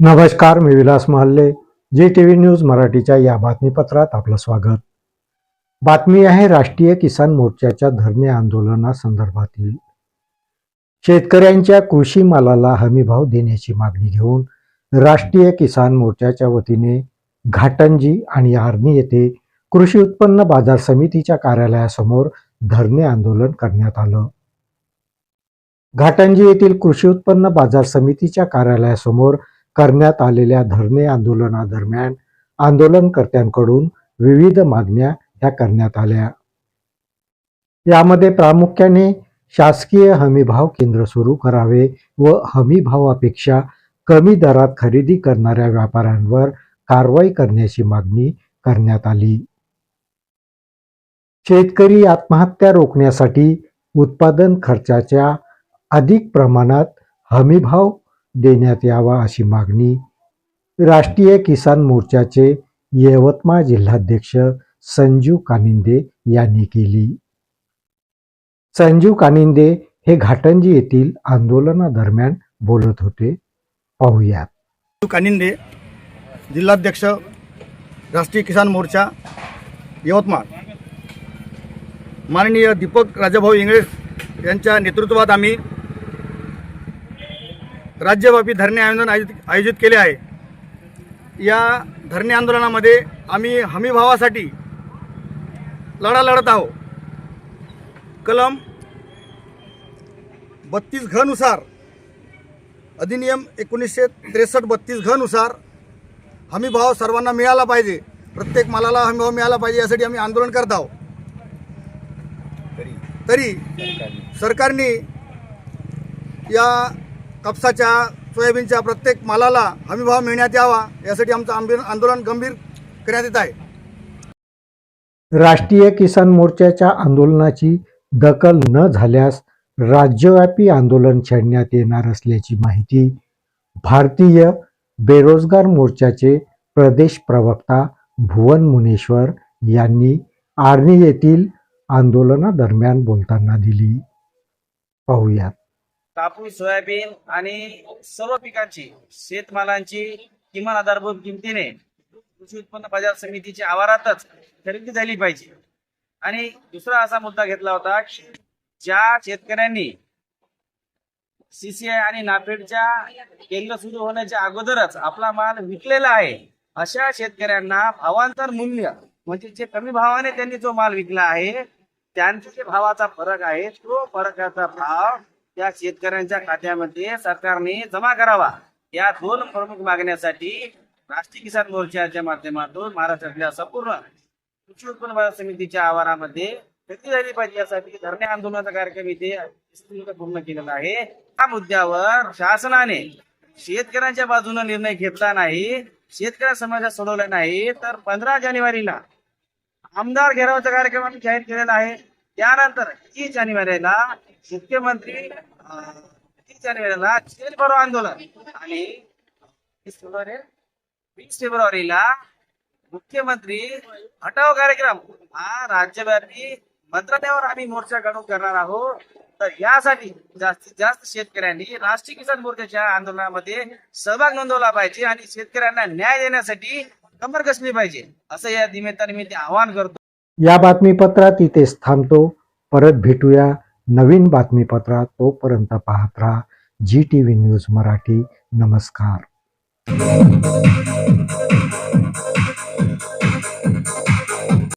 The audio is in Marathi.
नमस्कार, मी विलास महाले. जी टीव्ही न्यूज मराठीच्या या बातमीपत्रात आपलं स्वागत. बातमी आहे राष्ट्रीय किसान मोर्चाच्या धरणे आंदोलनासंदर्भातील. शेतकऱ्यांच्या कृषी मालाला हमीभाव देण्याची मागणी घेऊन राष्ट्रीय किसान मोर्चाच्या वतीने घाटंजी आणि आर्णी येथे कृषी उत्पन्न बाजार समितीच्या कार्यालयासमोर धरणे आंदोलन करण्यात आलं. घाटंजी येथील कृषी उत्पन्न बाजार समितीच्या कार्यालयासमोर करण्यात आलेल्या धरणे आंदोलनादरम्यान आंदोलनकर्त्यांकडून विविध मागण्या ह्या करण्यात आल्या. यामध्ये प्रामुख्याने शासकीय हमीभाव केंद्र सुरू करावे व हमीभावापेक्षा कमी दरात खरेदी करणाऱ्या व्यापाऱ्यांवर कारवाई करण्याची मागणी करण्यात आली. शेतकरी आत्महत्या रोखण्यासाठी उत्पादन खर्चाच्या अधिक प्रमाणात हमीभाव देण्यात यावा अशी मागणी राष्ट्रीय किसान मोर्चाचे यवतमाळ जिल्हाध्यक्ष संजीव कानिंदे यांनी केली. संजीव कानिंदे हे घाटंजी येथील आंदोलनादरम्यान बोलत होते. पाहूयात. संजीव कानिंदे, जिल्हाध्यक्ष राष्ट्रीय किसान मोर्चा यवतमाळ. माननीय दीपक राजाभाऊ इंगळे यांच्या नेतृत्वात आम्ही राज्यव्यापी धरणे आयोजित केले आहे. या धरणे आंदोलनामध्ये आम्ही हमीभावासाठी लढा लढत आहोत. कलम 32 घ नुसार, अधिनियम 1963 32 घ नुसार हमीभाव सर्वांना मिळाला पाहिजे. प्रत्येक मालाला हमीभाव मिळाला पाहिजे यासाठी आम्ही आंदोलन करत आहोत. तरी सरकारने या कापसाच्या, सोयाबीनच्या प्रत्येक मालाला हमीभाव मिळण्यात यावा यासाठी आमचं आंदोलन गंभीर करण्यात येत आहे. राष्ट्रीय किसान मोर्चाच्या आंदोलनाची दखल न झाल्यास राज्यव्यापी आंदोलन छेडण्यात येणार असल्याची माहिती भारतीय बेरोजगार मोर्चाचे प्रदेश प्रवक्ता भुवन मुनेश्वर यांनी आर्णी येथील आंदोलनादरम्यान बोलताना दिली. पाहूयात. कापूस, सोयाबीन आणि सर्व पिकांची, शेतमालांची किमान आधारभूत किमतीने कृषी उत्पन्न बाजार समितीच्या आवारातच खरेदी झाली पाहिजे. आणि दुसरा असा मुद्दा घेतला होता की ज्या शेतकऱ्यांनी सीसीआय आणि नाफेडच्या केंद्र सुरू होण्याच्या अगोदरच आपला माल विकलेला आहे, अशा शेतकऱ्यांना भावांतर मूल्य म्हणजे जे कमी भावाने त्यांनी जो माल विकला आहे त्यांचा जे भावाचा फरक आहे तो फरकाचा भाव त्या शेतकऱ्यांच्या खात्यामध्ये सरकारने जमा करावा. या दोन प्रमुख मागण्यासाठी राष्ट्रीय किसान मोर्चाच्या माध्यमातून महाराष्ट्रातल्या संपूर्ण कृषी उत्पन्न बाजार समितीच्या आवारामध्ये खरेदी झाली पाहिजे यासाठी धरणे आंदोलनाचा कार्यक्रम इथे पूर्ण केलेला आहे. या मुद्द्यावर शासनाने शेतकऱ्यांच्या बाजूने निर्णय घेतला नाही, शेतकरी समस्या सोडवल्या नाही, तर 15 जानेवारीला आमदार घेरावचा कार्यक्रम आम्ही जाहीर केलेला आहे. त्यानंतर 30 जानेवारीला मुख्यमंत्री 30 जानेवारीला जेल भरो आंदोलन आणि 20 फेब्रुवारीला मुख्यमंत्री हटाव कार्यक्रम हा राज्यव्यापी मंत्रालयावर आम्ही मोर्चा काढून करणार आहोत. तर यासाठी जास्तीत जास्त शेतकऱ्यांनी राष्ट्रीय किसान मोर्चाच्या आंदोलनामध्ये सहभाग नोंदवला पाहिजे आणि शेतकऱ्यांना न्याय देण्यासाठी कंबर कसली पाहिजे असं या निमित्ताने मी ते आवाहन करतो. या बातमीपत्रात इथेच थांबतो. परत भेटूया नवीन बातमीपत्रात. तोपर्यंत पाहत राहा जी टीव्ही न्यूज मराठी. नमस्कार.